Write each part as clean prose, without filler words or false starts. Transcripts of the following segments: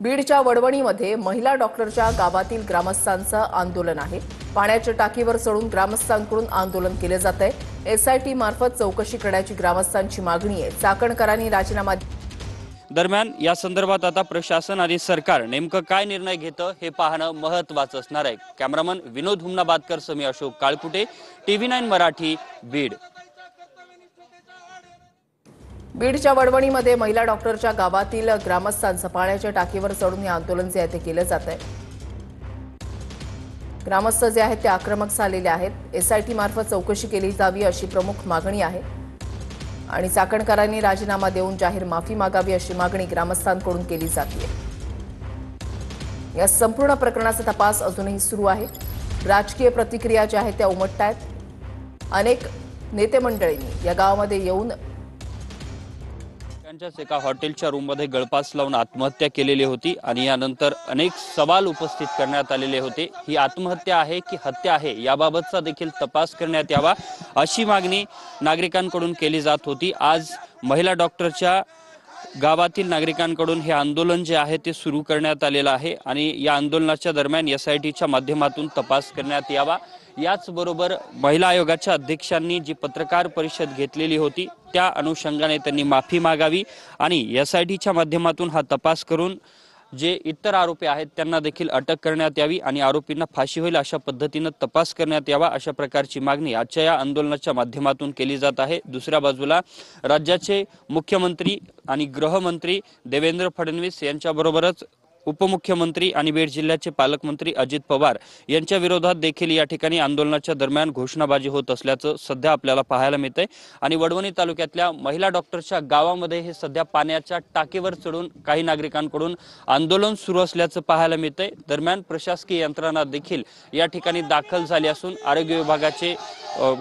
बीडच्या वडवणीमध्ये महिला डॉक्टरच्या गावातील ग्रामस्थांचं आंदोलन आहे। पाण्याच्या टाकीवर चढून ग्रामस्थांकडून आंदोलन केले जात आहे। एसआयटी मार्फत चौकशी करण्याची ग्रामस्थांची मागणी आहे। चाकणकरांनी राजीनामा दरम्यान या संदर्भात आता प्रशासन आणि सरकार नेमकं काय निर्णय घेतं हे पाहणं महत्त्वाचं असणार आहे। कॅमेरामन विनोद हुमनाबादकर समी अशोक काळकुटे, TV9 मराठी, बीड। बीडच्या वडवणीमध्ये महिला डॉक्टरच्या गावातील ग्रामस्थांचं पाण्याच्या टाकीवर चढून हे आंदोलन जे आहे ते केलं जात आहे। ग्रामस्थ जे आहेत ते आक्रमक झालेले आहेत। एसआयटी मार्फत चौकशी केली जावी अशी प्रमुख मागणी आहे आणि चाकणकरांनी राजीनामा देऊन जाहीर माफी मागावी अशी मागणी ग्रामस्थांकडून केली जाते। या संपूर्ण प्रकरणाचा तपास अजूनही सुरू आहे। राजकीय प्रतिक्रिया ज्या आहेत त्या उमटतायत। अनेक नेते मंडळींनी या गावामध्ये येऊन एका हॉटेलच्या रूममध्ये गळफास लावून आत्महत्या केलेली होती आणि यानंतर अनेक सवाल उपस्थित करण्यात आलेले होते। ही आत्महत्या आहे की हत्या आहे याबाबतचा देखील तपास करण्यात यावा अशी मागणी नागरिकांकडून केली जात होती। आज महिला डॉक्टरच्या गावातील नागरिकांकडून हे आंदोलन जे आहे ते सुरू करण्यात आलेलं आहे आणि या आंदोलनाच्या दरम्यान एसआयटीच्या माध्यमातून तपास करण्यात यावा। याचबरोबर महिला आयोगाच्या अध्यक्षांनी जी पत्रकार परिषद घेतलेली होती त्या अनुषंगाने त्यांनी माफी मागावी आणि एसआयटीच्या माध्यमातून हा तपास करून जे इतर आरोपी आहेत त्यांना देखील अटक करण्यात यावी आणि आरोपींना फाशी होईल अशा पद्धतीने तपास करण्यात यावा अशा प्रकारची मागणी आजच्या या आंदोलनाच्या माध्यमातून केली जात आहे। दुसऱ्या बाजूला राज्याचे मुख्यमंत्री आणि गृहमंत्री देवेंद्र फडणवीस यांच्याबरोबरच उपमुख्यमंत्री आणि बीड जिल्ह्याचे पालकमंत्री अजित पवार यांच्या विरोधात देखील या ठिकाणी आंदोलनाच्या दरम्यान घोषणाबाजी होत असल्याचं सध्या आपल्याला पाहायला मिळतंय आणि वडवणी तालुक्यातल्या महिला डॉक्टरच्या गावामध्ये हे सध्या पाण्याच्या टाकीवर चढून काही नागरिकांकडून आंदोलन सुरू असल्याचं पाहायला मिळतंय। दरम्यान प्रशासकीय यंत्रणा देखील या ठिकाणी दाखल झाली असून आरोग्य विभागाचे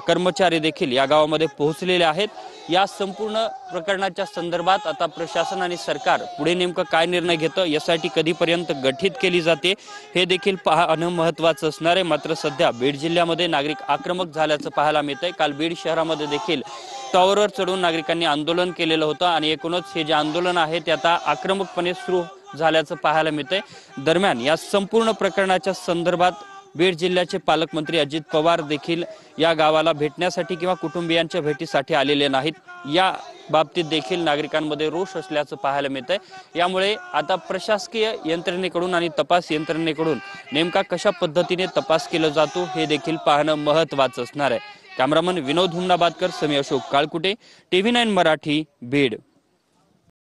कर्मचारी देखील या गावामध्ये पोहोचलेले आहेत। या संपूर्ण प्रकरणाच्या संदर्भात आता प्रशासन आणि सरकार पुढे नेमकं काय निर्णय घेतं, एसआयटी कधीपर्यंत गठीत केली जाते हे देखील पाहणं महत्त्वाचं असणार आहे। मात्र सध्या बीड जिल्ह्यामध्ये नागरिक आक्रमक झाल्याचं पाहायला मिळतंय। काल बीड शहरामध्ये देखील टॉवरवर चढून नागरिकांनी आंदोलन केलेलं होतं आणि एकूणच हे जे आंदोलन आहे ते आता आक्रमकपणे सुरू झाल्याचं पाहायला मिळतंय। दरम्यान या संपूर्ण प्रकरणाच्या संदर्भात बीड जिल्ह्याचे पालकमंत्री अजित पवार देखील या गावाला भेटण्यासाठी किंवा कुटुंबियांच्या भेटीसाठी आलेले नाहीत। या बाबतीत देखील नागरिकांमध्ये रोष असल्याचं पाहायला मिळतंय। यामुळे आता प्रशासकीय यंत्रणेकडून आणि तपास यंत्रणेकडून नेमका कशा पद्धतीने तपास केला जातो हे देखील पाहणं महत्त्वाचं असणार आहे। कॅमेरामन विनोद हुमनाबादकर समी अशोक काळकुटे, TV9 मराठी, बीड।